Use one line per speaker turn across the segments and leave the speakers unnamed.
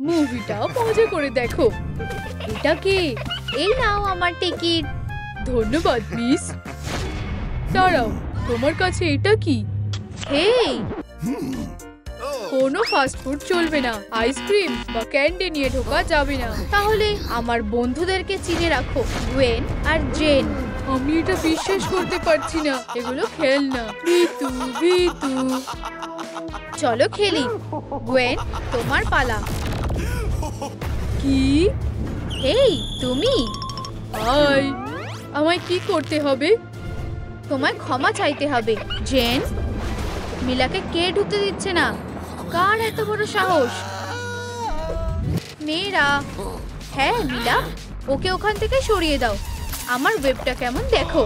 মুভিটা মজা করে দেখো। এটা কি? এই নাও আমার টিকিট। ধন্যবাদ মিস। দাঁড়াও, তোমার কাছে এটা কি? হেই, কোনো ফাস্ট ফুড চলবে না, আইসক্রিম বা ক্যান্ডি নিয়ে ঢোকা যাবে না। তাহলে আমার বন্ধুদেরকে চিনে রাখো, গুয়েন আর জেন। আমি এটা বিশ্বাস করতে পারছি না, এগুলো খেলনা। ভিতু ভিতু, চলো খেলি। গুয়েন, তোমার পালা। কি? হেই তুমি, হাই। আমায় কি করতে হবে? তোমায় ক্ষমা চাইতে হবে। জেন, মিলাকে কে ঢুকতে দিচ্ছে না? কার এত বড় সাহস? মেয়েরা। হ্যাঁ মিলা, ওকে ওখান থেকে সরিয়ে দাও। আমার ওয়েবটা কেমন দেখো।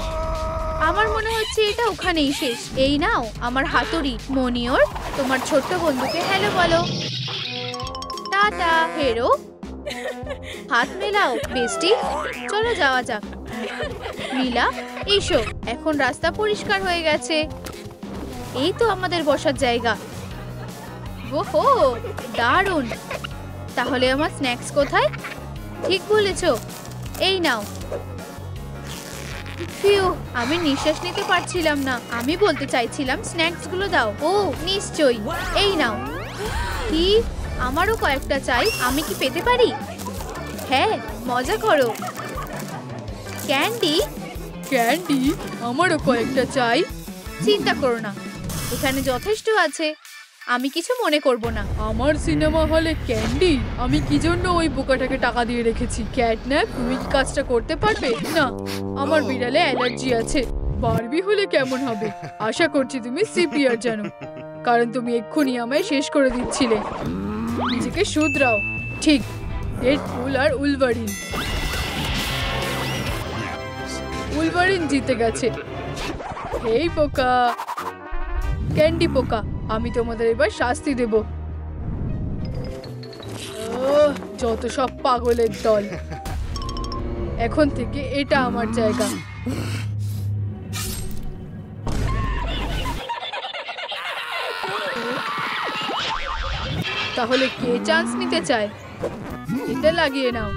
আমার মনে হচ্ছে এটা ওখানেই শেষ। এই নাও আমার হাতুড়ি। মনিয়র, তোমার ছোট্ট বন্ধুকে হ্যালো বলো। টাটা হেরো। হাত মেলাও বেস্টি। চলো যাওয়া যাক। মিলা এসো, এখন রাস্তা পরিষ্কার হয়ে গেছে। এই তো আমাদের বসার জায়গা। ওহো, দারুণ। তাহলে আমার স্ন্যাক্স কোথায়? ঠিক বলেছো, এই নাও। ফিউ, আমি নিঃশ্বাস নিতে পারছিলাম না। আমি বলতে চাইছিলাম স্ন্যাক্স গুলো দাও। ও নিশ্চয়ই, এই নাও। কি? আমারও কয়েকটা চাই, আমি কি পেতে পারি? হ্যাঁ, মজা করো। ক্যান্ডি? ক্যান্ডি? আমারও কয়েকটা চাই। চিন্তা করো না, এখানে যথেষ্ট আছে। আমি কিছু মনে করব না। আমার সিনেমা হলে ক্যান্ডি? আমি কি জন্য ওই বোকাটাকে টাকা দিয়ে রেখেছি? ক্যাটন্যাপ, তুমি কি কাজটা করতে পারবে? না, আমার বিড়ালে অ্যালার্জি আছে। বারবি হলে কেমন হবে? আশা করছি তুমি সিপিআর জানো, কারণ তুমি এক্ষুনি আমায় শেষ করে দিচ্ছিলে। নিজেকে শুধরাও। ঠিক, ডেডপুল আর উলভারিন। উলভারিন জিতে গেছে। এই পোকা, ক্যান্ডি পোকা, আমি তোমাদের এবার শাস্তি দেব। যত সব পাগলের দল। এখন থেকে এটা আমার জায়গা। তাহলে কে চান্স নিতে চায়? এটা লাগিয়ে নাও।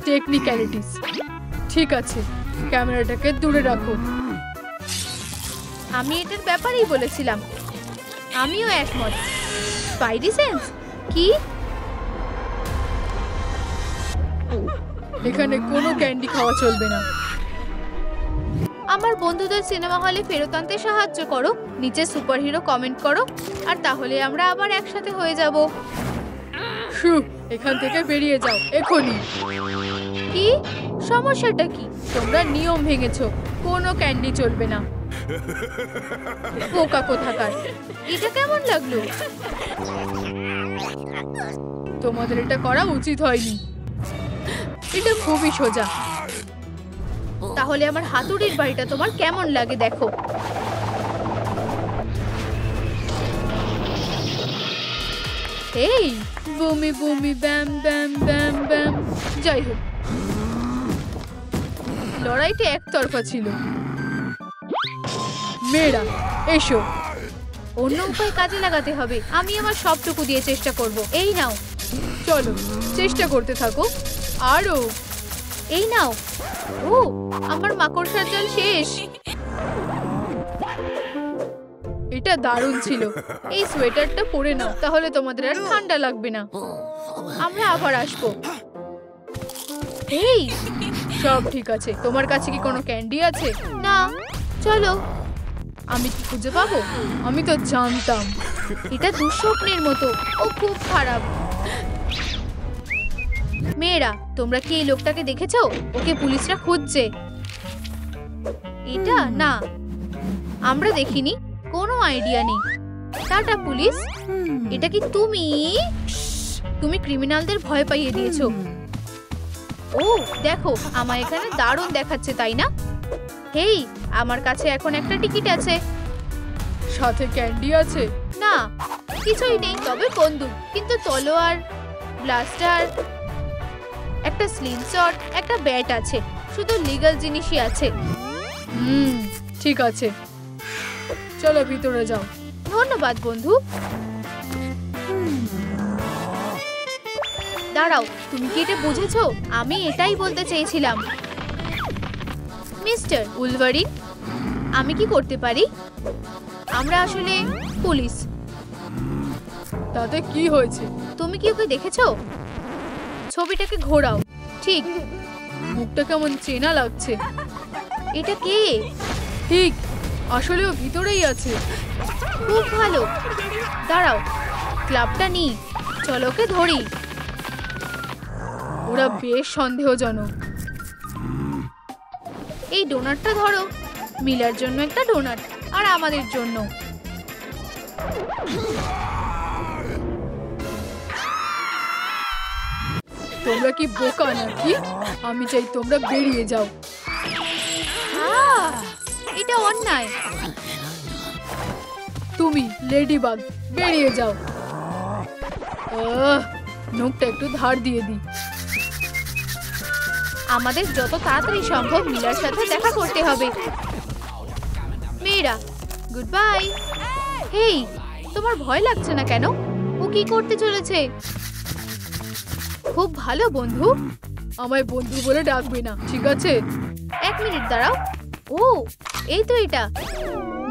টেকনিক্যালিটিস। ঠিক আছে, ক্যামেরাটাকে দূরে রাখো। আমি এটার ব্যাপারেই বলেছিলাম। আমিও একমত। Spidey sense? কি? এখানে কোনো ক্যান্ডি খাওয়া চলবে না। আমার বন্ধুদের সিনেমা হলে ফেরত আনতে সাহায্য করো, নিচে সুপারহিরো কমেন্ট করো, আর তাহলে আমরা আবার একসাথে হয়ে যাব। এখান থেকে বেরিয়ে যাও এখনই। কি সমস্যাটা কি? তোমরা নিয়ম ভেঙেছো, কোনো ক্যান্ডি চলবে না। পোকা কোথাকার। এটা কেমন লাগলো? তোমাদের এটা করা উচিত হয়নি। এটা খুবই সোজা। তাহলে আমার হাতুড়ির বাড়িটা তোমার কেমন লাগে দেখো। এই বুমি বুমি ব্যাম ব্যাম ব্যাম ব্যাম। যাই হোক, লড়াইটা একতরফা ছিল। মেয়েরা এসো, অন্য উপায় কাজে লাগাতে হবে। আমি আমার সবটুকু দিয়ে চেষ্টা করব। এই নাও। চলো, চেষ্টা করতে থাকো আরো। এই নাও। ও, আমার মাকড়সার জাল শেষ। এটা দারুণ ছিল। এই সোয়েটারটা পরে নাও, তাহলে তোমাদের আর ঠান্ডা লাগবে না। আমরা আবার আসবো। এই সব ঠিক আছে। তোমার কাছে কি কোনো ক্যান্ডি আছে? না। চলো, আমি কি খুঁজে পাবো? আমি তো জানতাম। এটা দুঃস্বপ্নের মতো। ও খুব খারাপ। মেয়েরা, তোমরা কি এই লোকটাকে দেখেছো? ওকে পুলিশরা খুঁজছে। এটা না, আমরা দেখিনি। কোনো আইডিয়া নেই। Tata police. এটা কি তুমি? তুমি ক্রিমিনালদের ভয় পাইয়ে দিয়েছো। ও দেখো, আমার এখানে দারুণ দেখাচ্ছে, তাই না? হেই, আমার কাছে এখন একটা টিকিট আছে। সাথে ক্যান্ডি আছে? না, কিছুই নেই, তবে বন্দুক, কিন্তু তলোয়ার, ব্লাস্টার, একটা স্লিং শট, একটা ব্যাট আছে। শুধু লিগ্যাল জিনিসই আছে। ঠিক আছে, চলো ভিতরে যাও। ধন্যবাদ বন্ধু। দাঁড়াও, তুমি কি এটা বুঝেছো? আমি এটাই বলতে চেয়েছিলাম। মিস্টার উলভারিন, আমি কি করতে পারি? আমরা আসলে পুলিশ।
তাতে কি হয়েছে?
তুমি কি ওকে দেখেছো? ছবিটাকে ঘোরাও। ঠিক,
মুখটা কেমন চেনা লাগছে।
এটা কে?
ঠিক, আসলে ও ভিতরেই আছে।
খুব ভালো। দাঁড়াও, ক্লাবটা নি, চলো ওকে ধরি।
ওরা বেশ সন্দেহজনক।
এই ডোনাটটা ধরো। মিলার জন্য একটা ডোনাট, আর আমাদের জন্য।
তোমরা কি বোকা নাকি? আমি চাই তোমরা বেরিয়ে যাও।
এটা অন্যায়।
তুমি লেডিবাগ, বেরিয়ে যাও। নখটা একটু ধার দিয়ে দি।
আমাদের যত তাড়াতাড়ি সম্ভব মিলার সাথে দেখা করতে হবে। মেয়েরা, গুড বাই। হেই, তোমার ভয় লাগছে না কেন? ও কি করতে চলেছে? খুব ভালো বন্ধু।
আমায় বন্ধু বলে ডাকবে না, ঠিক আছে?
1 মিনিট দাঁড়াও। ও, এই তো এটা।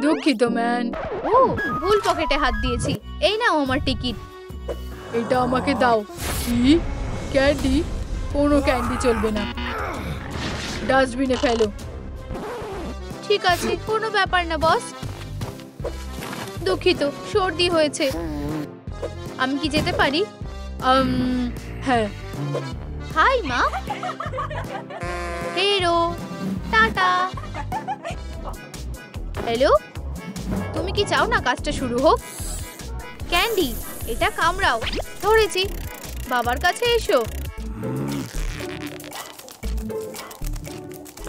দুঃখিত ম্যান।
ও, ভুল পকেটে হাত দিয়েছি। এই নাও আমার টিকিট।
এটা আমাকে দাও। কি? ক্যান্ডি? কোনো ক্যান্ডি চলবে না, ডাস্টবিনে ফেলো।
ঠিক আছে, কোনো ব্যাপার না বস। দুঃখিত, সর্দি হয়েছে। আমি কি যেতে পারি?
হ্যাঁ।
হাই মা। হেরো, টাটা। হ্যালো, তুমি কি চাও না কাজটা শুরু হোক? ক্যান্ডি, এটা কামড়াও। ধরেছি। বাবার কাছে এসো।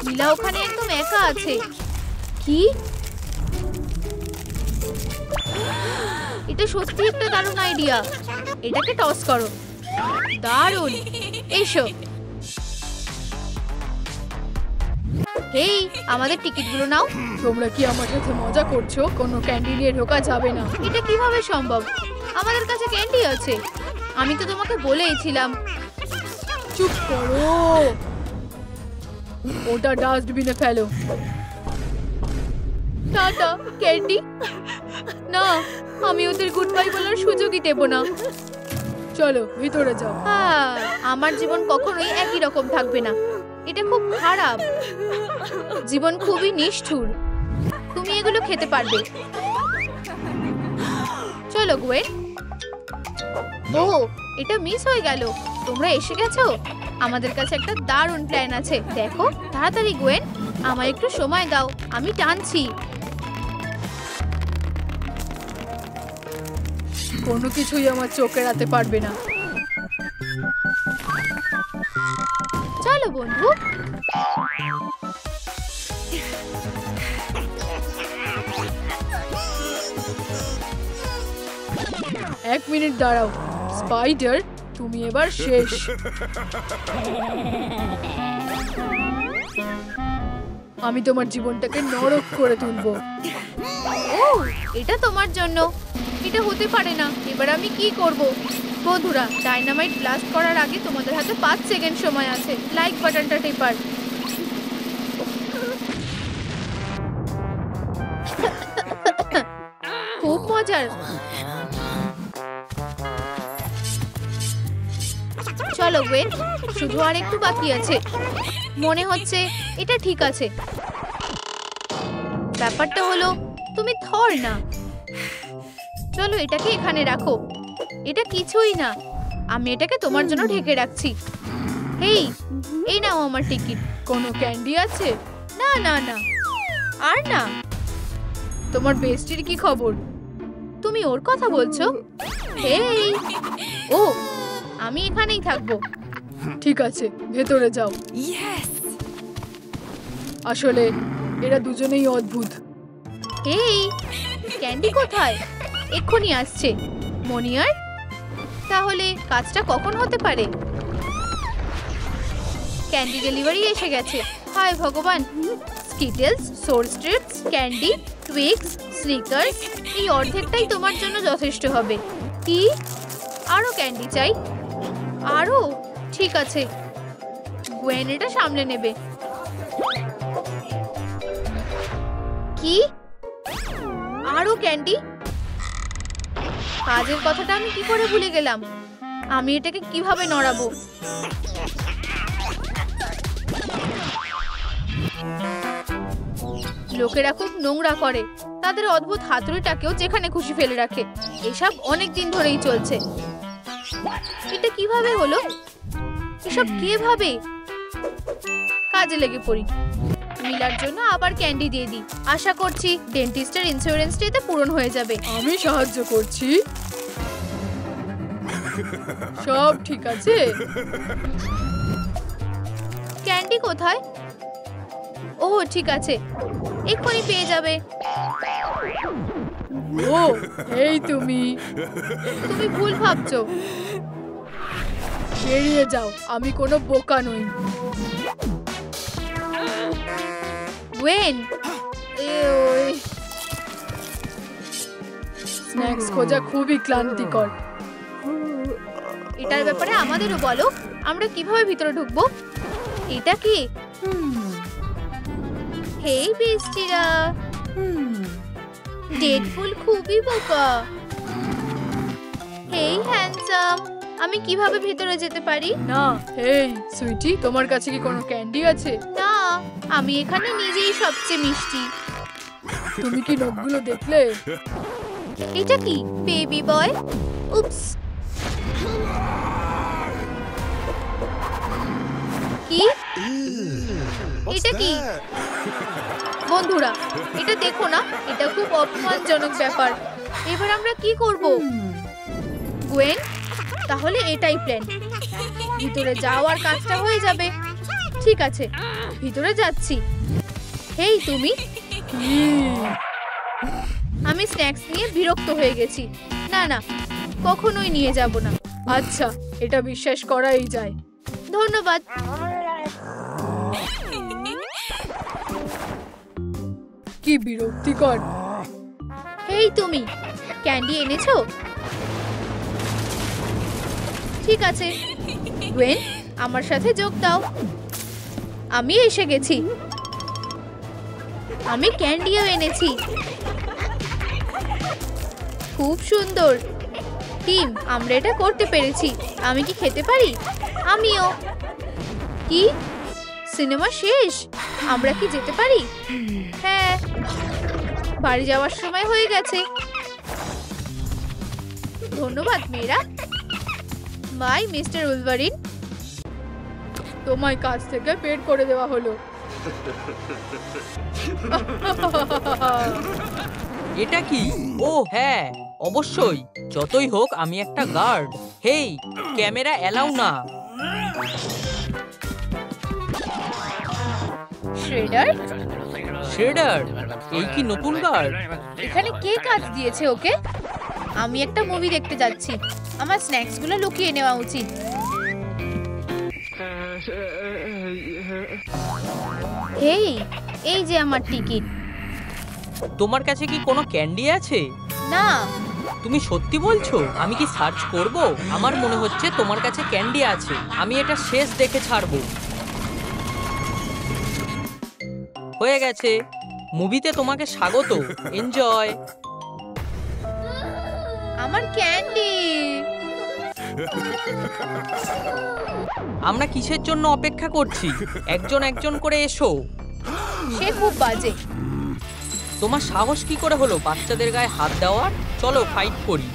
মিলা ওখানে একদম একা আছে। কি? এটা সত্যি একটা দারুণ আইডিয়া। এটাকে টস করো। দারুণ। এসো। হেই, আমাদের টিকিটগুলো নাও।
তোমরা কি আমার সাথে মজা করছো? কোনো ক্যান্ডি নিয়ে ঢোকা যাবে না।
এটা কিভাবে সম্ভব? আমাদের কাছে ক্যান্ডি আছে। আমি তো তোমাকে বলেইছিলাম।
চুপ করো। ওটা ডাস্টবিনে ফেলো।
Tata candy. না, আমি ওদের গুড বাই বলার সুযোগই দেব না।
চলো ভিতরে যাও।
আমার জীবন কখনোই একই রকম থাকবে না। এটা খুব খারাপ। জীবন খুবই নিষ্ঠুর। তুমি এগুলো খেতে পারবে। চলো গোয়েন। ও, এটা মিস হয়ে গেল। তোমরা এসে গেছো। আমাদের কাছে একটা দারুণ প্ল্যান আছে। দেখো, তাড়াতাড়ি গোয়েন, আমায় একটু সময় দাও, আমি টানছি।
কোনো কিছুই আমার চোখ এড়াতে পারবে না।
চলো বন্ধু।
এক মিনিট দাঁড়াও। স্পাইডার, তুমি এবার শেষ। আমি তোমার জীবনটাকে নরক করে তুলবো।
ও, এটা তোমার জন্য। এটা হতে পারে না। এবার আমি কি করব? বন্ধুরা, ডাইনামাইট ব্লাস্ট করার আগে তোমাদের হাতে 5 সেকেন্ড সময় আছে। লাইক বাটনটা টেপার। খুব মজার। চলো ওয়েন, শুধু আর একটু বাকি আছে। মনে হচ্ছে এটা ঠিক আছে। ব্যাপারটা হলো তুমি থর না। চলো এটাকে এখানে রাখো। এটা কিছুই না। আমি এটাকে তোমার জন্য ঢেকে রাখছি। হেই, এই নাও আমার টিকিট।
কোনো ক্যান্ডি আছে?
না না না, আর না।
তোমার বেস্টির কি খবর?
তুমি ওর কথা বলছো? হেই, ও, আমি এখানেই থাকবো।
ঠিক আছে, ভেতরে যাও। আসলে এরা দুজনেই অদ্ভুত।
হেই, ক্যান্ডি কোথায়? এক্ষুনি আসছে। মনিয়ার, তাহলে কাজটা কখন হতে পারে? ক্যান্ডি ডেলিভারি এসে গেছে। হায় ভগবান। স্কিটেলস, সোর স্ট্রিপস, ক্যান্ডি, টুইক্স, স্নিকার্স, এই অর্ধেকটাই তোমার জন্য যথেষ্ট হবে। কি? আরো ক্যান্ডি চাই? আরো ঠিক আছে, গোয়েন এটা সামলে নেবে। কি আরো ক্যান্ডি? কাজের কথাটা আমি কি করে ভুলে গেলাম। আমি এটাকে কিভাবে নড়াবো? লোকেরা খুব নোংরা করে, তাদের অদ্ভুত হাতুড়িটাকেও যেখানে খুশি ফেলে রাখে। এসব অনেক দিন ধরেই চলছে। এটা কিভাবে হলো? এসব কে ভাবে? কাজে লেগে পড়ি। মিলার জন্য আবার ক্যান্ডি দিয়ে দিই। আশা করছি ডেন্টিস্টের ইন্স্যুরেন্সটা এতে পূরণ হয়ে যাবে।
আমি সাহায্য করছি। সব ঠিক আছে।
ক্যান্ডি কোথায়? ও ঠিক আছে, এক্ষুনি পেয়ে যাবে।
ও এই তুমি
ভুল ভাবছো।
বেরিয়ে যাও, আমি কোনো বোকা নই।
ওয়েন,
স্ন্যাক্স খোঁজা খুবই ক্লান্তিকর।
এটার ব্যাপারে আমাদেরও বলো, আমরা কিভাবে ভিতরে ঢুকবো? এটা কি? হেই বেস্টিরা, ডেডপুল খুবই বোকা। হেই হ্যান্ডসাম, আমি কিভাবে ভেতরে যেতে পারি?
না, এই সুইটি, তোমার কাছে কি কোনো ক্যান্ডি আছে?
না, আমি এখানে নিজেই সবচেয়ে মিষ্টি।
তুমি কি নখগুলো দেখলে?
এটা কি বেবি বয়? উপস, কি এটা কি? বন্ধুরা এটা দেখো না, এটা খুব অপমানজনক ব্যাপার। এবার আমরা কি করব? গোয়েন, তাহলে এটাই প্ল্যান। ভিতরে যাওয়ার কাজটা হয়ে যাবে। ঠিক আছে, ভিতরে যাচ্ছি। হেই তুমি, আমি স্ন্যাক্স নিয়ে বিরক্ত হয়ে গেছি। না না, কখনোই নিয়ে যাব না।
আচ্ছা, এটা বিশ্বাস করাই যায়।
ধন্যবাদ।
কি বিরক্তিকর।
হেই তুমি, ক্যান্ডি এনেছো? ঠিক আছে গোয়েন, আমার সাথে যোগ দাও। আমি এসে গেছি। আমি ক্যান্ডিও এনেছি। খুব সুন্দর টিম, আমরা এটা করতে পেরেছি। আমি কি খেতে পারি? আমিও। কি, সিনেমা শেষ? আমরা কি যেতে পারি? হ্যাঁ, বাড়ি যাওয়ার সময় হয়ে গেছে। ধন্যবাদ মেয়েরা। Bye mister Wolverine.
তোমায় কাজ থেকে বের করে দেওয়া হলো।
এটা কি? ও হ্যাঁ, অবশ্যই। যতই হোক আমি একটা গার্ড। হেই, ক্যামেরা এলাও না।
শ্রেডার,
শ্রেডার, এই কি নতুন গার্ড?
এখানে কে কাজ দিয়েছে ওকে? আমি একটা মুভি দেখতে যাচ্ছি। আমার স্ন্যাক্সগুলো লুকিয়ে নেওয়া উচিত। হেই, এই যে আমার টিকিট।
তোমার কাছে কি কোনো ক্যান্ডি আছে?
না।
তুমি সত্যি বলছো? আমি কি সার্চ করব? আমার মনে হচ্ছে তোমার কাছে ক্যান্ডি আছে। আমি এটা শেষ দেখে ছাড়বো। হয়ে গেছে। মুভিতে তোমাকে স্বাগত। এনজয়।
আমার ক্যান্ডি।
আমরা কিসের জন্য অপেক্ষা করছি? একজন একজন করে এসো।
সে খুব বাজে।
তোমার সাহস কি করে হলো বাচ্চাদের গায়ে হাত দেওয়ার? চলো ফাইট করি।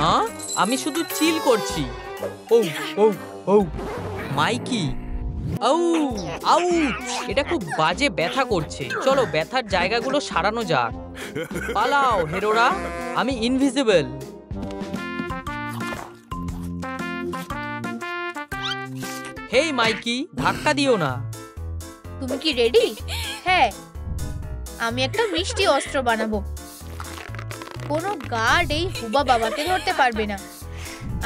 হ্যাঁ, আমি শুধু চিল করছি। ও ও ও মাইকি, আউ আউচ, এটা খুব বাজে ব্যথা করছে। চলো ব্যথার জায়গাগুলো সারানো যাক। পালাও হেরোরা, আমি ইনভিজিবল। হেই মাইকি, ধাক্কা দিও না।
তুমি কি রেডি? হ্যাঁ, আমি একটা মিষ্টি অস্ত্র বানাবো। কোনো গার্ড এই হুবা বাবাকে ধরতে পারবে না।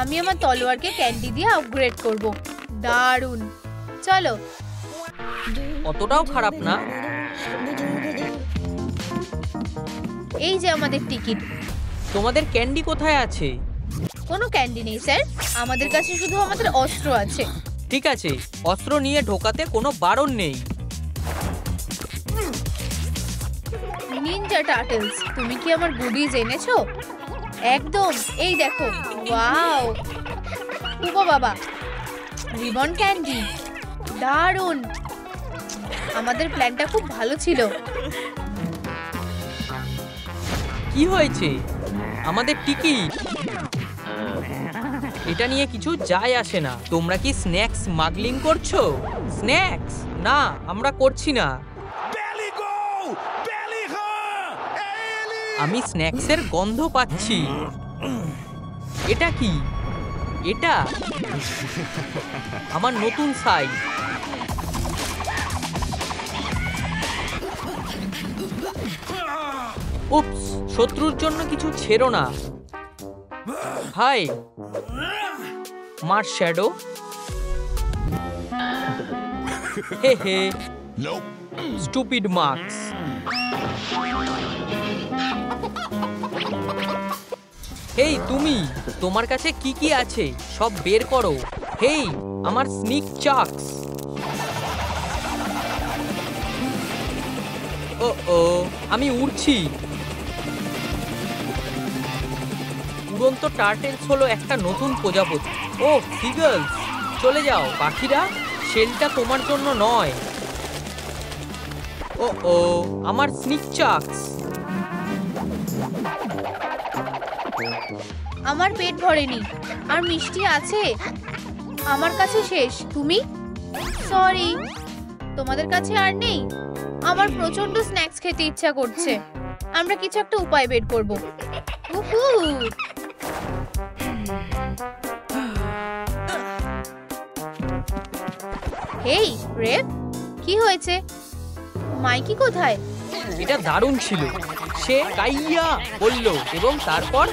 আমি আমার তলোয়ারকে ক্যান্ডি দিয়ে আপগ্রেড করব। দারুণ, চলো।
অতটাও খারাপ না।
এই যে আমাদের টিকিট।
তোমাদের ক্যান্ডি কোথায় আছে?
কোনো ক্যান্ডি নেই স্যার, আমাদের কাছে শুধু আমাদের অস্ত্র আছে।
ঠিক আছে, অস্ত্র নিয়ে ঢোকাতে কোনো বারণ নেই।
নিনজা টার্টলস, তুমি কি আমার গুডিজ এনেছো? একদম, এই দেখো। ওয়াও, উবা বাবা, রিবন ক্যান্ডি, দারুণ। আমাদের প্ল্যানটা খুব ভালো ছিল।
কি হয়েছে? আমাদের টিকিট। এটা নিয়ে কিছু যায় আসে না। তোমরা কি স্ন্যাক্স স্মাগলিং করছো? স্ন্যাক্স না, আমরা করছি না। আমি স্ন্যাক্সের গন্ধ পাচ্ছি। এটা কি? এটা আমার নতুন সাইজ। উপস, শত্রুর জন্য কিছু ছেড়ো না। হাই মার শ্যাডো। হে হে, স্টুপিড মার্কস। হেই তুমি, তোমার কাছে কি কি আছে সব বের করো। হেই, আমার স্নিক চাক্স। ও ও, আমি উড়ছি। উড়ন্ত টার্টেলস হলো একটা নতুন প্রজাপতি। ও সিগলস, চলে যাও পাখিরা, শেলটা তোমার জন্য নয়। ও ও, আমার স্নিক চাক্স।
আমার পেট ভরেনি, আর মিষ্টি আছে আমার কাছে শেষ। তুমি? সরি, তোমাদের কাছে আর নেই? আমার প্রচন্ড স্ন্যাক্স খেতে ইচ্ছা করছে। আমরা কিছু একটা উপায় বের করব। উহু, হেই রেপ, কি হয়েছে? মাইকি কোথায়?
এটা দারুণ ছিল। সে কাইয়া বলল এবং তারপর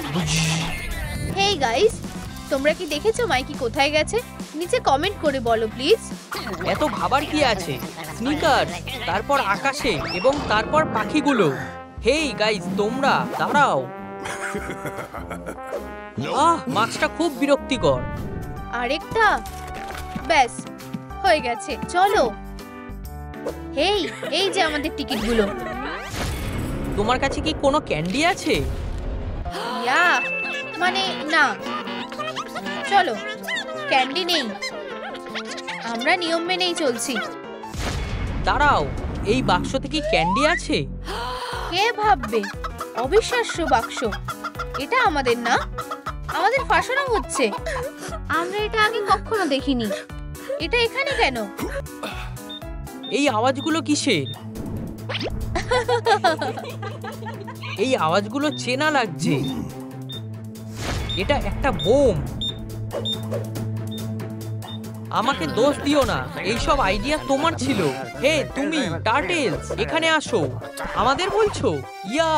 হেই গাইস, তোমরা কি দেখেছো মাইকি কোথায় গেছে? নিচে কমেন্ট করে বলো প্লিজ।
এত ভাবার কি আছে? স্নিকার, তারপর আকাশে এবং তারপর পাখিগুলো। হেই গাইস, তোমরা দাঁড়াও। মাছটা খুব বিরক্তিকর।
আরেকটা, ব্যাস হয়ে গেছে, চলো। হেই, এই যে আমাদের টিকিটগুলো।
তোমার কাছে কি কোনো ক্যান্ডি আছে?
ইয়া, মানে না, চলো। ক্যান্ডি নেই, আমরা নিয়ম মেনেই চলছি।
দাঁড়াও, এই বাক্সতে কি ক্যান্ডি আছে?
কে ভাববে? অবিশ্বাস্য বাক্স। এটা আমাদের না, আমাদের ফাঁসানো হচ্ছে। আমরা এটা আগে কখনো দেখিনি। এটা এখানে কেন?
এই আওয়াজগুলো কিসের? এই আওয়াজগুলো চেনা লাগছে। এটা একটা বোম। আমাকে দোষ দিও না, এইসব আইডিয়া তোমার ছিল। হে তুমি টার্টেলস, এখানে আসো। আমাদের বলছো? ইয়া,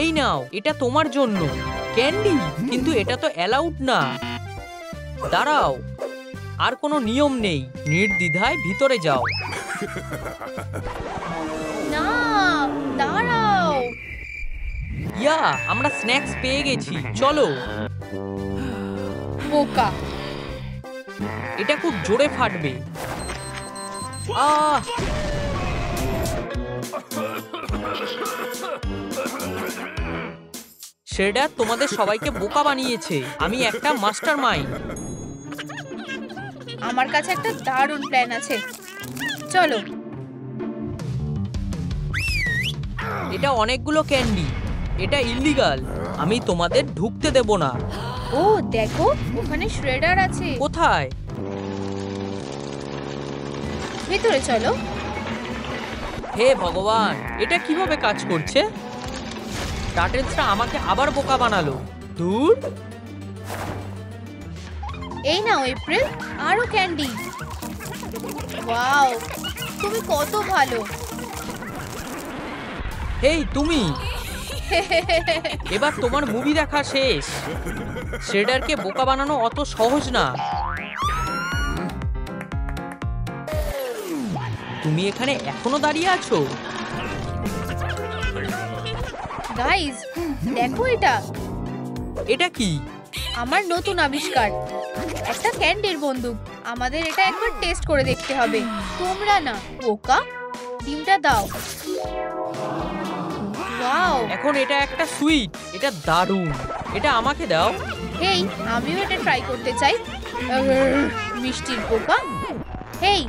এই নাও, এটা তোমার জন্য ক্যান্ডি। কিন্তু এটা তো অ্যালাউড না। দাঁড়াও, আর কোনো নিয়ম নেই, নির্দ্বিধায় ভিতরে যাও।
না, দাঁড়াও।
ইয়া, আমরা স্ন্যাক্স পেয়ে গেছি, চলো।
বোকা।
এটা খুব জোরে ফাটবে। আহ, শ্রেডার তোমাদের সবাইকে বোকা বানিয়েছে। আমি একটা মাস্টারমাইন্ড।
আমার কাছে একটা দারুণ প্ল্যান আছে, চলো।
এটা অনেকগুলো ক্যান্ডি, এটা ইল্লিগাল। আমি তোমাদের ঢুকতে দেব না।
ও দেখো, ওখানে শ্রেডার আছে।
কোথায়?
ভিতরে চলো।
হে ভগবান, এটা কিভাবে কাজ করছে? টার্টেলসটা আমাকে আবার বোকা বানালো। দূর।
এই নাও এপ্রিল, আরো ক্যান্ডি। ওয়াও, তুমি কত ভালো।
হেই তুমি, এবার তোমার মুভি দেখা শেষ। শ্রেডারকে বোকা বানানো অত সহজ না। তুমি এখানে এখনো দাঁড়িয়ে আছো?
গাইস, দেখো এটা
এটা কি?
আমার নতুন আবিষ্কার, একটা ক্যান্ডির বন্দুক। আমাদের এটা একবার টেস্ট করে দেখতে হবে। তোমরা না বোকা, ডিমটা দাও। ওয়াও,
এখন এটা একটা সুইট, এটা দারুণ। এটা আমাকে দাও।
হেই, আমিও এটা ট্রাই করতে চাই। মিষ্টির বোকা। হেই,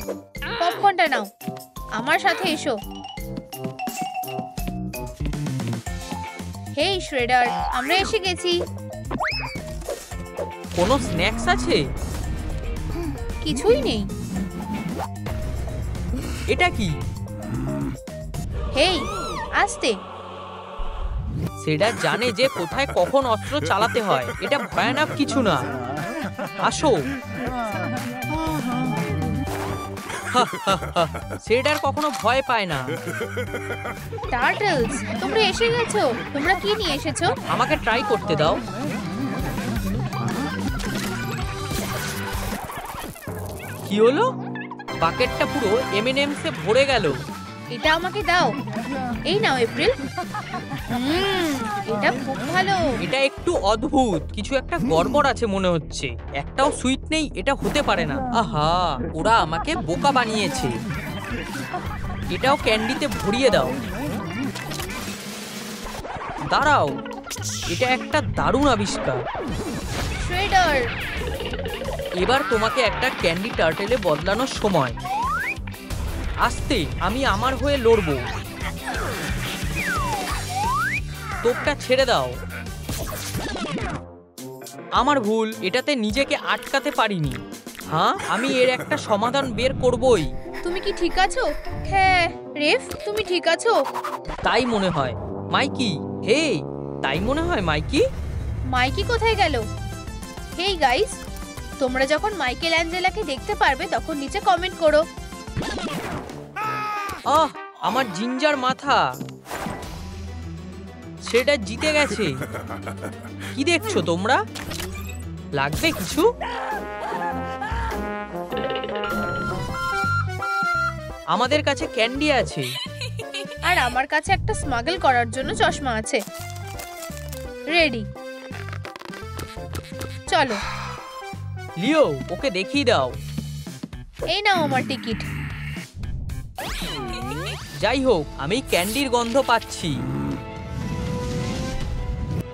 পপকর্নটা নাও, আমার সাথে এসো। হেই শ্রেডার, আমরা এসে গেছি।
কোনো স্ন্যাক্স আছে?
কিছুই নেই।
এটা কি?
হেই, আস্তে।
সেটা জানে যে কোথায় কখন অস্ত্র চালাতে হয়। এটা ভয়ানক কিছু না। আসো। সেটার কখনো ভয় পায় না।
টার্টলস, তোমরা এসে গেছো। তোমরা কি নিয়ে এসেছো?
আমাকে ট্রাই করতে দাও। কি হলো? বাকেটটা পুরো M&M's এ ভরে গেল।
এটা আমাকে দাও। এই নাও এপ্রিল। এটা খুব ভালো।
এটা একটু অদ্ভুত, কিছু একটা গড়বড় আছে মনে হচ্ছে। একটাও সুইট নেই, এটা হতে পারে না। আহা, ওরা আমাকে বোকা বানিয়েছে। এটাও ক্যান্ডিতে ভরিয়ে দাও। দাঁড়াও, এটা একটা দারুণ আবিষ্কার।
শ্রেডার,
এবার তোমাকে একটা ক্যান্ডি টার্টেলে বদলানোর সময়। আস্তে, আমি আমার হয়ে লড়বো। তোপটা ছেড়ে দাও। আমার ভুল, এটাতে নিজেকে আটকাতে পারিনি। হ্যাঁ, আমি এর একটা সমাধান বের করবই।
তুমি কি ঠিক আছো? হ্যাঁ রেফ, তুমি ঠিক আছো?
তাই মনে হয়। মাইকি, হে, তাই মনে হয় মাইকি।
মাইকি কোথায় গেল? হেই গাইস, তোমরা যখন মাইকেল অ্যাঞ্জেলাকে দেখতে পারবে তখন নিচে কমেন্ট করো।
আহ, আমার জিঞ্জার মাথা। সেটা জিতে গেছে। কি দেখছো তোমরা? লাগবে কিছু? আমাদের কাছে ক্যান্ডি আছে।
আর আমার কাছে একটা স্মাগল করার জন্য চশমা আছে। রেডি, চলো।
লিও, ওকে দেখিয়ে দাও।
এই নাও আমার টিকিট।
যাই হোক, আমি ক্যান্ডির গন্ধ পাচ্ছি।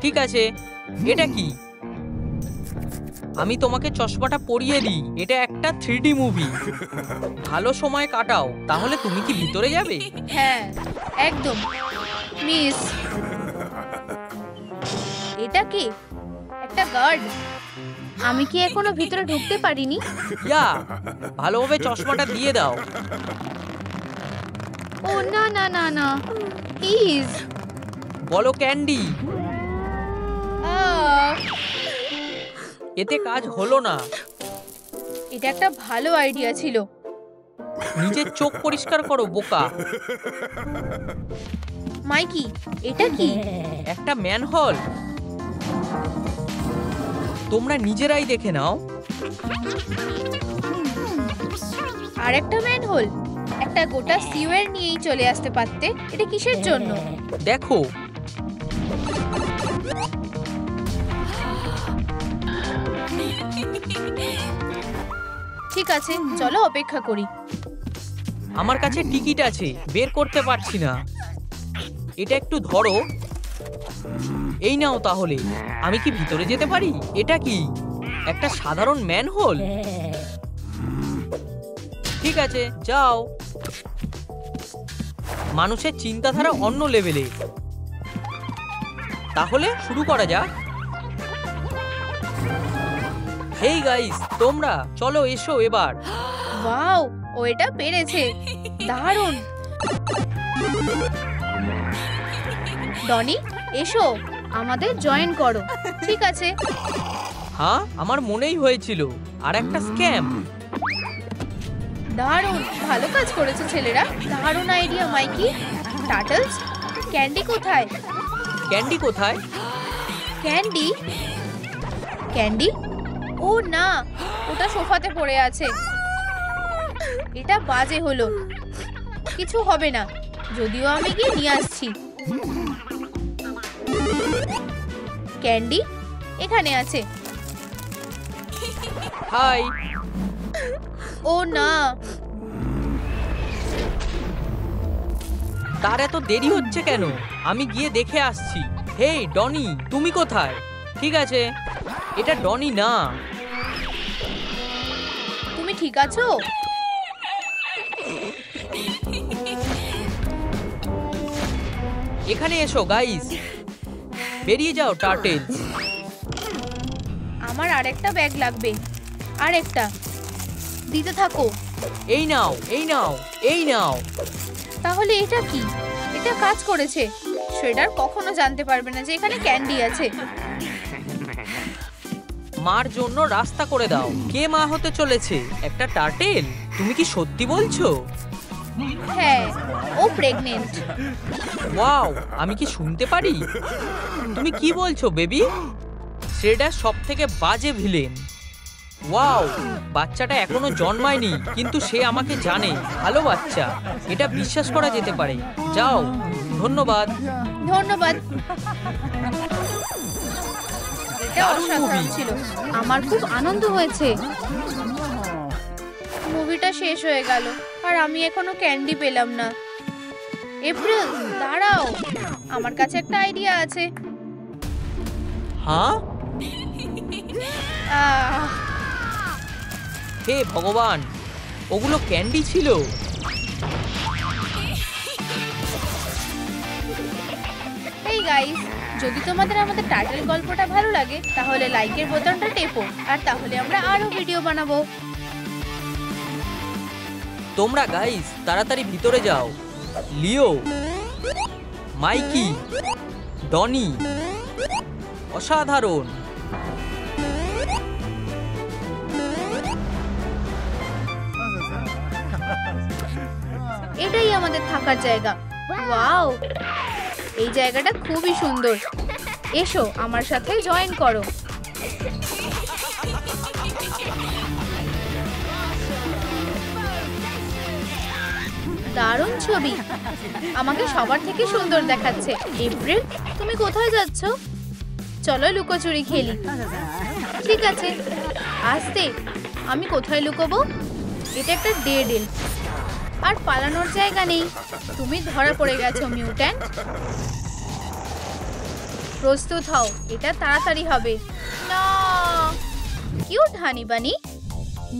ঠিক আছে, এটা কি? আমি তোমাকে চশমাটা পরিয়ে দিই। এটা একটা 3D মুভি। ভালো সময় কাটাও। তাহলে তুমি কি ভিতরে যাবে?
হ্যাঁ, একদম। মিস, এটা কি? একটা গার্ড। আমি কি এখনো ভিতরে ঢুকতে পারিনি?
ইয়া, ভালোভাবে চশমাটা দিয়ে দাও।
ও না না না না, প্লিজ।
বলো ক্যান্ডি। এতে কাজ হলো না।
এটা একটা ভালো আইডিয়া ছিল।
নিজের চোখ পরিষ্কার করো বোকা।
মাইকি, এটা কি?
একটা ম্যানহোল। তোমরা নিজেরাই দেখে নাও।
আর একটা ম্যানহোল। একটা গোটা সিওয়ার নিয়েই চলে আসতে পারতে। এটা কিসের জন্য?
দেখো,
ঠিক আছে, চলো অপেক্ষা করি।
আমার কাছে টিকিট আছে, বের করতে পারছি না। এটা একটু ধরো। এই নাও তাহলে। আমি কি ভিতরে যেতে পারি? এটা কি একটা সাধারণ ম্যানহোল? ঠিক আছে, যাও। মানুষের চিন্তাধারা অন্য লেভেলে। তাহলে শুরু করা যাক। হেই গাইস, তোমরা চলো, এসো এবার।
ওয়াও, ও এটা পেরেছে। দারুণ। ডনি, এসো, আমাদের জয়েন করো। ঠিক আছে।
হ্যাঁ, আমার মনেই হয়েছিল। আর একটা স্ক্যাম।
দারুণ, ভালো কাজ করেছে ছেলেরা। দারুণ আইডিয়া মাইকি। টার্টলস, ক্যান্ডি কোথায়?
ক্যান্ডি কোথায়?
ক্যান্ডি? ক্যান্ডি? ও না, ওটা সোফাতে পড়ে আছে। এটা বাজে হলো। কিছু হবে না, যদিও আমি গিয়ে নিয়ে আসছি। ক্যান্ডি এখানে আছে।
হাই।
ও না,
তার এত দেরি হচ্ছে কেন? আমি গিয়ে দেখে আসছি। হেই ডনি, তুমি কোথায়? ঠিক আছে, এটা ডনি না।
তুমি ঠিক আছো?
এখানে এসো গাইস, বেরিয়ে যাও টার্টেলস।
আমার আরেকটা ব্যাগ লাগবে, আরেকটা দিতে থাকো।
এই নাও, এই নাও, এই নাও।
তাহলে এটা কি? এটা কাজ করেছে। শ্রেডার কখনো জানতে পারবে না যে এখানে ক্যান্ডি আছে।
মার জন্য রাস্তা করে দাও। কে মা হতে চলেছে? একটা টার্টেল? তুমি কি সত্যি বলছো?
হ্যাঁ, ও প্রেগনেন্ট।
ওয়াও, আমি কি শুনতে পারি? তুমি কি বলছো বেবি? শ্রেডার সব থেকে বাজে ভিলেন। ওয়াও, বাচ্চাটা এখনো জন্মায়নি কিন্তু সে আমাকে জানে। ভালো বাচ্চা, এটা বিশ্বাস করা যেতে পারে। যাও, ধন্যবাদ।
ধন্যবাদ। এটা
দারুণ
অসাধারণ
movie।
ছিল, আমার খুব আনন্দ হয়েছে। মুভিটা শেষ হয়ে গেল আর আমি এখনো ক্যান্ডি পেলাম না। এপ্রিল দাঁড়াও, আমার কাছে একটা আইডিয়া আছে।
হ্যাঁ?
আহ,
হে ভগবান, ওগুলো ক্যান্ডি ছিল।
এই গাইস, যদি তোমাদের আমাদের টাইটেল গল্পটা ভালো লাগে তাহলে লাইকের বোতামটা টেপো, আর তাহলে আমরা আরো ভিডিও বানাবো।
তোমরা গাইস তাড়াতাড়ি ভিতরে যাও। লিও, মাইকি, ডনি, অসাধারণ।
এটাই আমাদের থাকার জায়গা। ওয়াও, এই জায়গাটা খুবই সুন্দর। এসো আমার সাথে জয়েন করো। দারুণ ছবি, আমাকে সবার থেকে সুন্দর দেখাচ্ছে। এপ্রিল, তুমি কোথায় যাচ্ছ? চলো লুকোচুরি খেলি। ঠিক আছে, আস্তে। আমি কোথায় লুকোবো? এটা একটা ডেড এন্ড, আর পালানোর জায়গা নেই। তুমি ধরা পড়ে গেছো মিউট্যান্ট। প্রস্তুত হও, এটা তাড়াতাড়ি হবে। না, কিউট হানি বানি।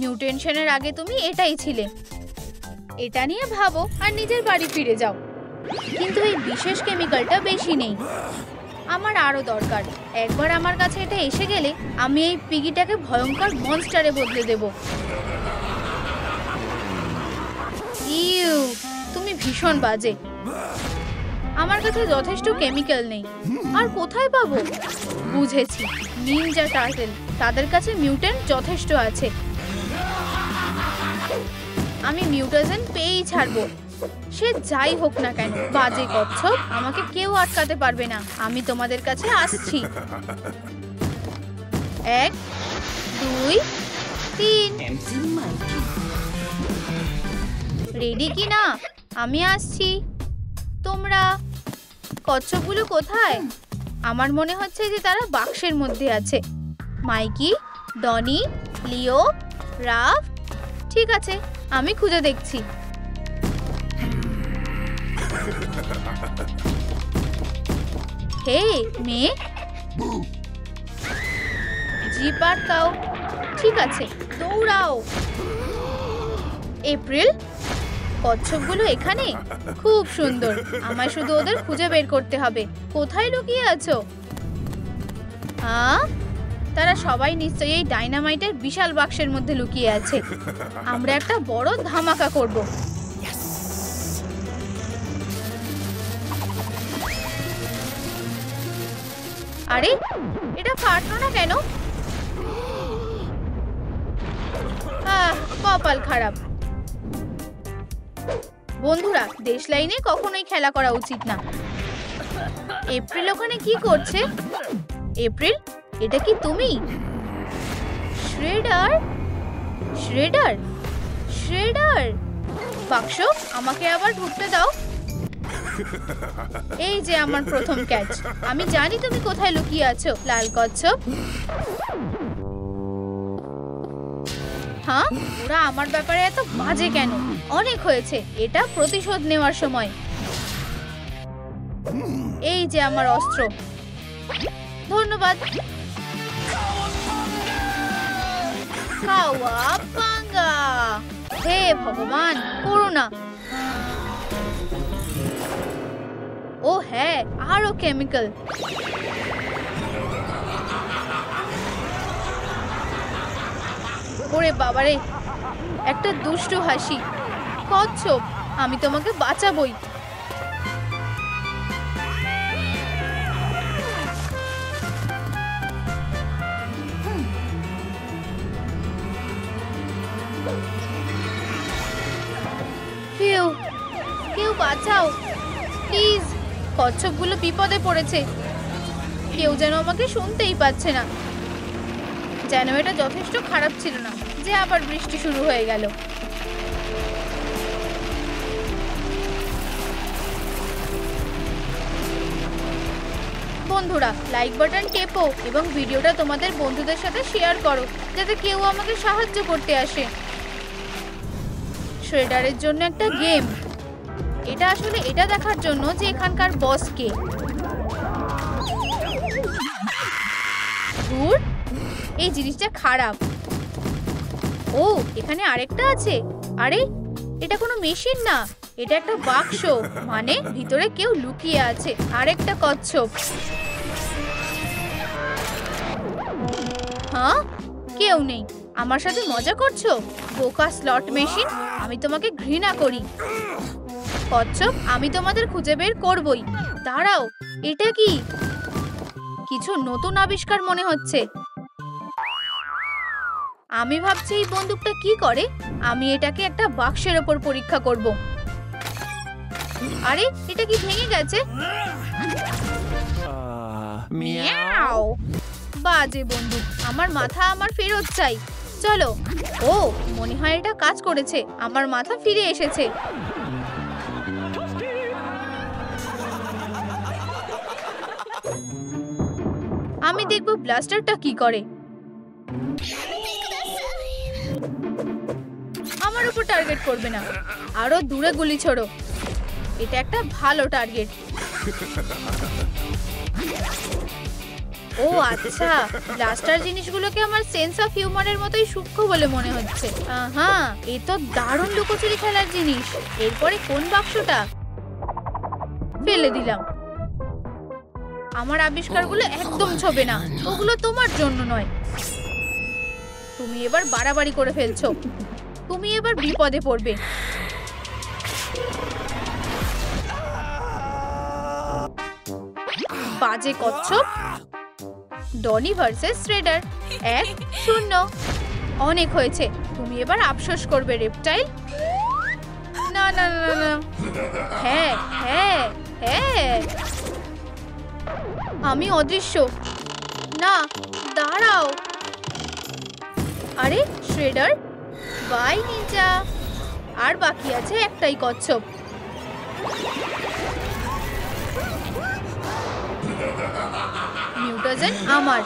মিউটেশনের আগে তুমি এটাই ছিলে। এটা নিয়ে ভাবো আর নিজের বাড়ি ফিরে যাও। কিন্তু এই বিশেষ কেমিক্যালটা বেশি নেই, আমার আরো দরকার। একবার আমার কাছে এটা এসে গেলে আমি এই পিগিটাকে ভয়ঙ্কর মনস্টারে বদলে দেব। ইউ, তুমি ভীষণ বাজে। আমার কাছে যথেষ্ট কেমিক্যাল নেই। আর কোথায় পাবো? বুঝেছি, নিনজা টার্টেল, তাদের কাছে মিউট্যান্ট যথেষ্ট আছে। আমি মিউটেশন পেয়েই ছাড়বো, সে যাই হোক না কেন। বাজে কচ্ছপ, আমাকে কেউ আটকাতে পারবে না। আমি তোমাদের কাছে আসছি। 1 2 3। রেডি কি না? আমি আসছি। তোমরা কচ্ছপগুলো কোথায়? আমার মনে হচ্ছে যে তারা বাক্সের মধ্যে আছে। মাইকি, ডনি, লিও, রাফ। ঠিক আছে, আমি খুঁজে দেখছি। হে মেয়ে, জিপ আটকাও। ঠিক আছে, দৌড়াও। এপ্রিল, কচ্ছপগুলো এখানে? খুব সুন্দর, আমায় শুধু ওদের খুঁজে বের করতে হবে। কোথায় লুকিয়ে আছো? হ্যাঁ, তারা সবাই নিশ্চয়ই এই ডাইনামাইটের বিশাল বাক্সের মধ্যে লুকিয়ে আছে। আমরা একটা বড় ধামাকা করব। আরে, এটা ফাটলো না কেন? কপাল খারাপ। বন্ধুরা, দেশ লাইনে কখনোই খেলা করা উচিত না। এপ্রিল ওখানে কি করছে? এপ্রিল, এটা কি তুমি? Shredder, shredder, shredder. বাক্স, আমাকে আবার ঢুকতে দাও। এই যে আমার প্রথম ক্যাচ। আমি জানি তুমি কোথায় লুকিয়ে আছো, লাল কচ্ছপ। হ্যাঁ, ওরা আমার ব্যাপারে এত বাজে কেন? অনেক হয়েছে, এটা প্রতিশোধ নেওয়ার সময়। এই যে আমার অস্ত্র। ধন্যবাদ। কাওয়াবাঙ্গা। হে ভগবান, করো না। ও হ্যাঁ, আরো কেমিক্যাল। ওরে বাবারে, একটা দুষ্টু হাসি। কচ্ছপ, আমি তোমাকে বাঁচাবই। কেউ বাঁচাও প্লিজ। কচ্ছপগুলো বিপদে পড়েছে। কেউ যেন আমাকে শুনতেই পাচ্ছে না। যেন এটা যথেষ্ট খারাপ ছিল না যে আবার বৃষ্টি শুরু হয়ে গেল। বন্ধুরা, লাইক বাটন টেপো এবং ভিডিওটা তোমাদের বন্ধুদের সাথে শেয়ার করো, যাতে কেউ আমাকে সাহায্য করতে আসে। শ্রেডারের জন্য একটা গেম। এটা আসলে এটা দেখার জন্য যে এখানকার বস কে। ধুর, এই জিনিসটা খারাপ। ও, এখানে আরেকটা আছে। আরে, এটা কোনো মেশিন না, এটা একটা বাক্স। মানে ভিতরে কেউ লুকিয়ে আছে। আরেকটা কচ্ছপ। হ্যাঁ, কেউ নেই। আমার সাথে মজা করছো বোকা স্লট মেশিন? আমি তোমাকে ঘৃণা করি। কচ্ছপ, আমি তোমাদের খুঁজে বের করবই। দাঁড়াও, এটা কি? কিছু নতুন আবিষ্কার মনে হচ্ছে। আমি ভাবছি এই বন্দুকটা কি করে। আমি এটাকে একটা বাক্সের ওপর পরীক্ষা করব। আরে, এটা কি ভেঙে গেছে? মিয়াও। বাজে বন্দুক। আমার মাথা আমার ফেরত চাই। চলো। ও, মনে হয় এটা কাজ করেছে। আমার মাথা ফিরে এসেছে। আমি দেখব ব্লাস্টারটা কি করে। আমার উপর টার্গেট করবে না, আরো দূরে গুলি ছোড়ো। এটা একটা ভালো টার্গেট। ও আচ্ছা, ব্লাস্টার জিনিসগুলোকে আমার সেন্স অফ হিউমারের মতোই সূক্ষ্ম বলে মনে হচ্ছে। হ্যাঁ, এ তো দারুণ লুকোচুরি খেলার জিনিস। এরপরে কোন বাক্সটা? ফেলে দিলাম। আমার আবিষ্কারগুলো একদম ছবে না। ওগুলো তোমার জন্য নয়। তুমি এবার বাড়াবাড়ি করে ফেলছো। তুমি এবার বিপদে পড়বে। বাজে কচ্ছপ। Donnie versus Shredder 1-0। অনেক হয়েছে। তুমি এবার আফসোস করবে রেপটাইল। না না না না। হ্যাঁ হ্যাঁ হ্যাঁ, আমি অদৃশ্য। না, দাঁড়াও। আরে শ্রেডার, বাই নিনজা। আর বাকি আছে একটাই কচ্ছপ। মিউটাজেন আমার।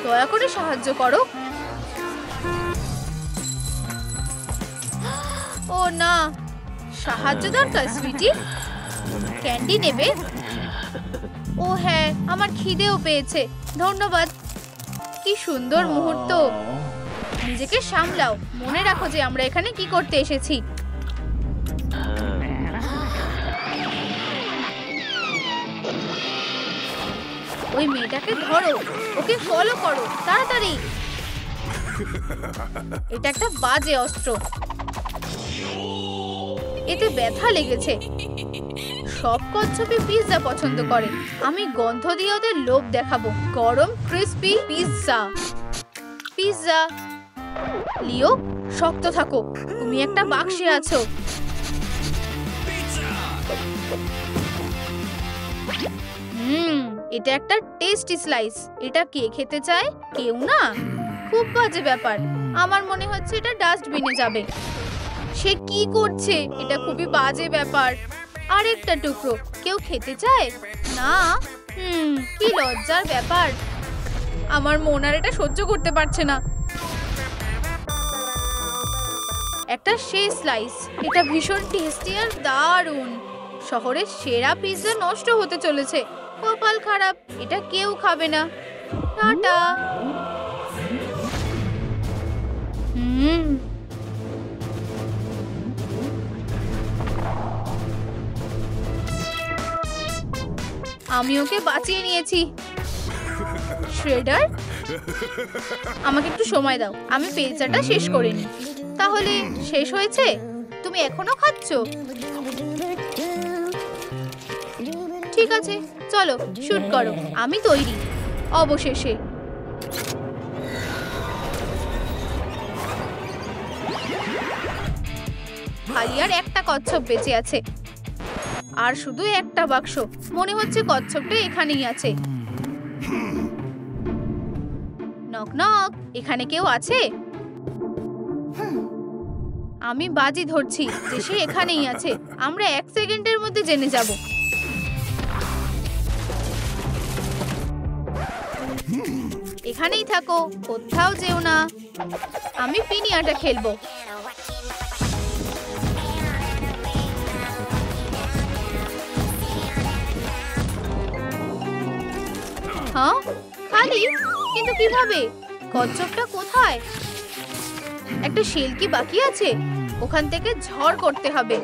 দয়া করে সাহায্য করো। ও না, সাহায্য দরকার সুইটি। ক্যান্ডি নেবে? ও হ্যাঁ, আমার খিদেও পেয়েছে। ধন্যবাদ। কি সুন্দর মুহূর্ত। নিজেকে সামলাও। মনে রাখো যে আমরা এখানে কি করতে এসেছি। ওই মেয়েটাকে ধরো, ওকে ফলো করো তাড়াতাড়ি। এটা একটা বাজে অস্ত্র। এতে ব্যথা লেগেছে। সব কচ্ছপই পিৎজা পছন্দ করে। আমি গন্ধ দিয়ে ওদের লোভ দেখাবো। গরম ক্রিস্পি পিৎজা। পিৎজা। লিও, শক্ত থাকো। তুমি একটা বাক্সে আছো। এটা একটা টেস্টি স্লাইস। এটা কে খেতে চায়? কেউ না। খুব বাজে ব্যাপার। আমার মনে হচ্ছে এটা ডাস্টবিনে যাবে। সে কি করছে? এটা খুবই বাজে ব্যাপার। আরেকটা টুকরো কেউ খেতে চায় না? কি লজ্জার ব্যাপার। আমার মন আর এটা সহ্য করতে পারছে না। একটা শেষ স্লাইস। এটা ভীষণ টেস্টি আর দারুণ। শহরের সেরা পিৎজা নষ্ট হতে চলেছে। কপাল খারাপ, এটা কেউ খাবে না। টাটা। আমি ওকে বাঁচিয়ে নিয়েছি। শ্রেডার, আমাকে একটু সময় দাও, আমি পিৎজাটা শেষ করে নিই। তাহলে শেষ হয়েছে? তুমি এখনো খাচ্ছ? ঠিক আছে, চলো শুট করো, আমি তৈরি। অবশেষে খালি আর একটা কচ্ছপ বেঁচে আছে, আর শুধু একটা বাক্স। মনে হচ্ছে কচ্ছপটা এখানেই আছে। নক নক, এখানে কেউ আছে? আমি বাজি ধরছি যে সে এখানেই আছে। আমরা 1 সেকেন্ডের মধ্যে জেনে যাব। এখানেই থাকো, কোথাও যেও না। আমি পিনিয়াটা খেলবো। হ্যাঁ, খালি, কিন্তু কিভাবে? কচ্ছপটা কোথায়? একটা শেল কি বাকি আছে? ওখান থেকে ঝড় করতে হবে।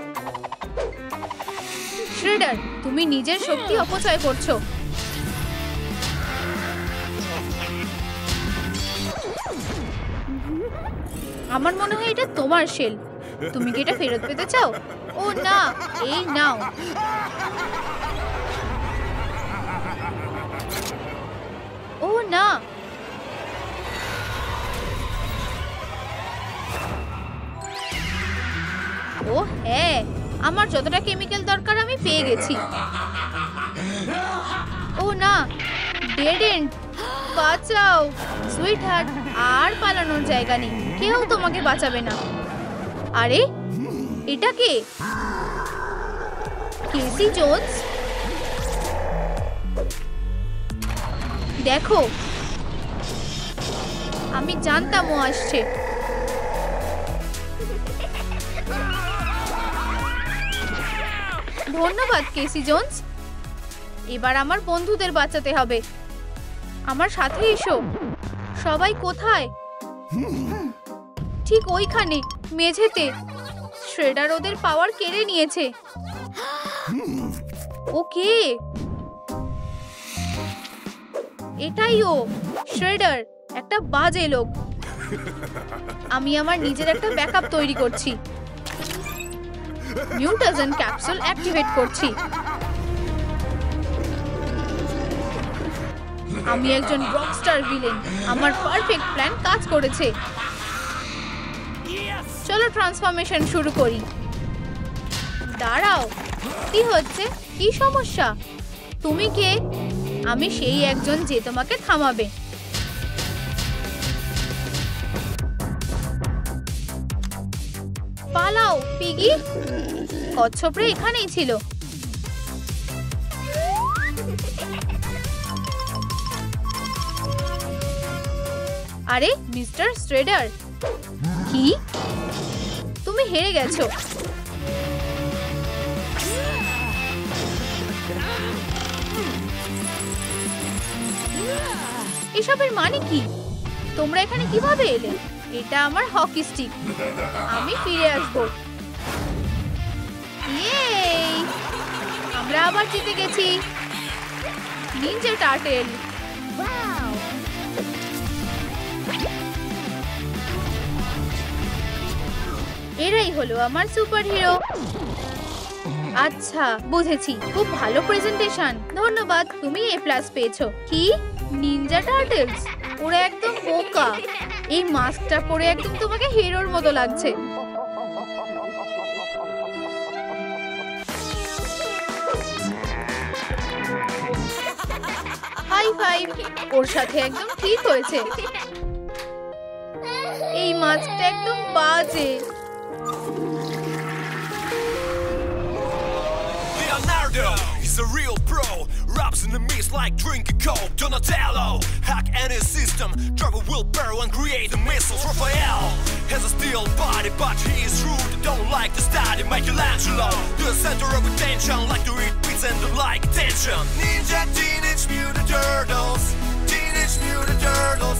শ্রেডার, তুমি নিজের শক্তি অপচয় করছো। আমার মনে হয় এটা তোমার শেল। তুমি কি এটা ফেরত পেতে চাও? ও না, এই নাও। ও না, ও হ্যাঁ, আমার যতটা কেমিক্যাল দরকার আমি পেয়ে গেছি। ও না, ডেড এন্ড। বাঁচাও সুইটহার্ট, আর পালানোর জায়গা নেই। কেউ তোমাকে বাঁচাবে না। আরে এটা কে? কেসি জোনস? দেখো, আমি জানতাম ও আসছে। ধন্যবাদ কেসি জোনস। এবার আমার বন্ধুদের বাঁচাতে হবে। আমার সাথে এসো। সবাই কোথায়? ঠিক ওইখানে, মেঝেতে। শ্রেডার ওদের পাওয়ার কেড়ে নিয়েছে। ওকে, এটাই ও। শ্রেডার একটা বাজে লোক। আমি আমার নিজের একটা ব্যাকআপ তৈরি করছি। মিউটেশন ক্যাপসুল অ্যাক্টিভেট করছি। আমি একজন রকস্টার ভিলেন। আমার পারফেক্ট প্ল্যান কাজ করেছে। চলো ট্রান্সফরমেশন শুরু করি। দাঁড়াও, কি হচ্ছে? কি সমস্যা? তুমি কে? আমি সেই একজন যে তোমাকে থামাবে। পালাও পিগি। কচ্ছপরা এখানেই ছিল। আরে মিস্টার শ্রেডার, কি তুমি হেরে গেছো? এসবের মানে কি? তোমরা এখানে কিভাবে এলে? এটা আমার হকি স্টিক। আমি ফিরে আসবো। ইয়ে, আমরা আবার জিতে গেছি। Ninja turtle. এরাই হলো আমার সুপারহিরো। আচ্ছা, বুঝেছি। খুব ভালো প্রেজেন্টেশন। ধন্যবাদ, তুমি A+ পেয়েছো। কি? Ninja turtles? ওরা একদম বোকা। এই মাস্কটা পরে একদম তোমাকে হিরোর মতো লাগছে। High five. ওর সাথে একদম ঠিক হয়েছে। এই মাছটা একদম বাজে।
Leonardo, he's a real pro. Raps in the mist like drinking coke. Donatello, hack any system, drive a wheelbarrow and create the missiles. Raphael has a steel body, but he is rude. Don't like to study. Michelangelo, the center of attention, like to eat pizza and don't like attention. Ninja Teenage Mutant Turtles, Teenage Mutant Turtles.